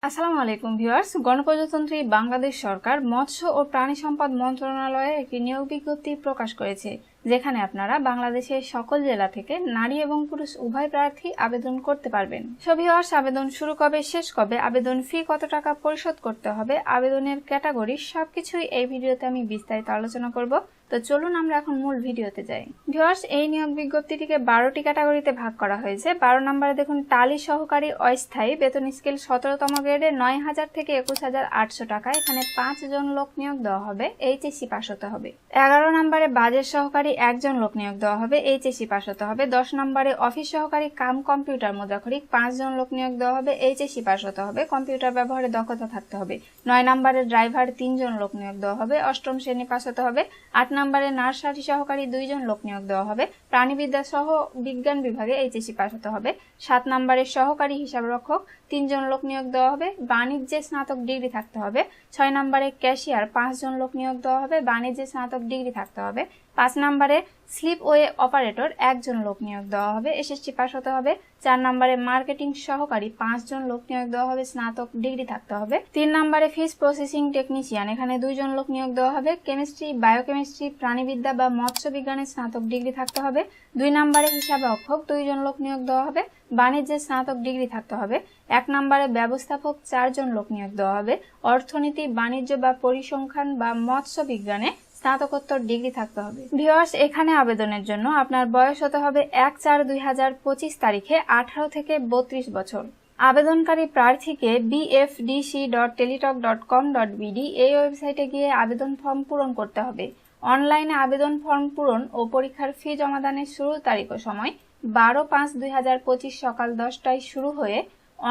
আসসালামু আলাইকুম ভিউয়ার্স, গণপ্রজাতন্ত্রী বাংলাদেশ সরকার মৎস্য ও প্রাণী সম্পদ মন্ত্রণালয়ে একটি নিয়োগ বিজ্ঞপ্তি প্রকাশ করেছে, যেখানে আপনারা বাংলাদেশের সকল জেলা থেকে নারী এবং পুরুষ উভয় প্রার্থী আবেদন করতে পারবেন। সো ভিউয়ার্স, আবেদন শুরু কবে, শেষ কবে, আবেদন ফি কত টাকা পরিশোধ করতে হবে, আবেদনের ক্যাটাগরি সবকিছুই এই ভিডিওতে আমি বিস্তারিত আলোচনা করব। তো চলুন আমরা এখন মূল ভিডিওতে যাই। ভিউয়ার্স, এই নিয়োগ বিজ্ঞপ্তিটিকে 12টি ক্যাটাগরিতে ভাগ করা হয়েছে। 12 নম্বরে দেখুন টালি সহকারী অস্থায়ী, বেতন স্কেল 17তম গ্রেডে 9,000 থেকে 21,800 টাকা। এখানে 5 জন লোক নিয়োগ দেওয়া হবে, এইচএসসি পাস হতে হবে। 11 নম্বরে বাজেট সহকারী 1 জন লোক নিয়োগ দেওয়া হবে, এইচএসসি পাস হতে হবে। 10 নম্বরে অফিস সহকারী কাম কম্পিউটার মুদ্রাক্ষরিক 5 জন লোক নিয়োগ দেওয়া হবে, এইচএসসি পাস হতে হবে, কম্পিউটার ব্যবহারে দক্ষতা থাকতে হবে। 9 নম্বরে ড্রাইভার 3 জন লোক নিয়োগ দেওয়া হবে, 8ম শ্রেণী পাস হতে হবে। 8 নম্বরে নার্সারি সহকারী 2 জন লোক নিয়োগ দেওয়া হবে, প্রাণীবিদ্যা সহ বিজ্ঞান বিভাগে এইচএসসি পাস হতে হবে। 7 নম্বরে সহকারী হিসাবরক্ষক 3 জন লোক নিয়োগ দেওয়া হবে, বাণিজ্যে স্নাতক ডিগ্রি থাকতে হবে। 6 নম্বরে ক্যাশিয়ার 5 জন লোক নিয়োগ দেওয়া হবে, বাণিজ্যে স্নাতক ডিগ্রি থাকতে হবে। 5 নম্বরে স্লিপওয়ে অপারেটর 1 জন লোক নিয়োগ দেওয়া হবে, এসএসসি পাস হতে হবে। 4 নম্বরে মার্কেটিং সহকারী 5 জন লোক নিয়োগ দেওয়া হবে, স্নাতক ডিগ্রি থাকতে হবে। 3 নম্বরে ফিশ প্রসেসিং টেকনিশিয়ান, এখানে 2 জন লোক নিয়োগ দেওয়া হবে, কেমিস্ট্রি, বায়োকেমিস্ট্রি, প্রাণীবিদ্যা বা মৎস্য বিজ্ঞানে স্নাতক ডিগ্রি থাকতে হবে। 2 নম্বরে হিসাবরক্ষক 2 জন লোক নিয়োগ দেওয়া হবে, বাণিজ্যে স্নাতক ডিগ্রি থাকতে হবে। 1 নম্বরে ব্যবস্থাপক 4 জন লোক নিয়োগ দেওয়া হবে, অর্থনীতি, বাণিজ্য বা পরিসংখ্যান বা মৎস্য বিজ্ঞানে স্নাতকোত্তর ডিগ্রি থাকতে হবে। ভিউয়ার্স, এখানে আবেদনের জন্য আপনার বয়স হতে হবে 1/4/2025 তারিখে 18 থেকে 32 বছর। আবেদনকারী প্রার্থীকে bfdc.teletalk.com.bd এই ওয়েবসাইটে গিয়ে আবেদন ফর্ম পূরণ করতে হবে। অনলাইনে আবেদন ফর্ম পূরণ ও পরীক্ষার ফি জমাদানের শুরু তারিখ ও সময় 12/5/2025 সকাল 10টায় শুরু হয়ে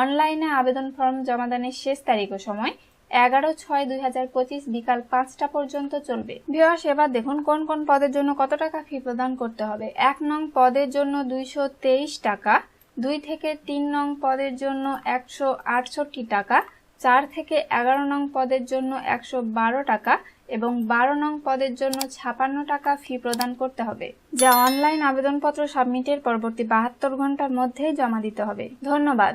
অনলাইনে আবেদন ফর্ম জমাদানের শেষ তারিখ ও সময় 11/6/2025 বিকাল 5টা পর্যন্ত চলবে। ভিউয়ার্স, এবার দেখুন কোন কোন পদের জন্য কত টাকা ফি প্রদান করতে হবে। 1 নং পদের জন্য 223 টাকা, 2 থেকে 3 নং পদের জন্য 168 টাকা, 4 থেকে 11 নং পদের জন্য 112 টাকা এবং 12 নং পদের জন্য 56 টাকা ফি প্রদান করতে হবে, যা অনলাইন আবেদনপত্র সাবমিটের পরবর্তী 72 ঘন্টার মধ্যেই জমা দিতে হবে। ধন্যবাদ।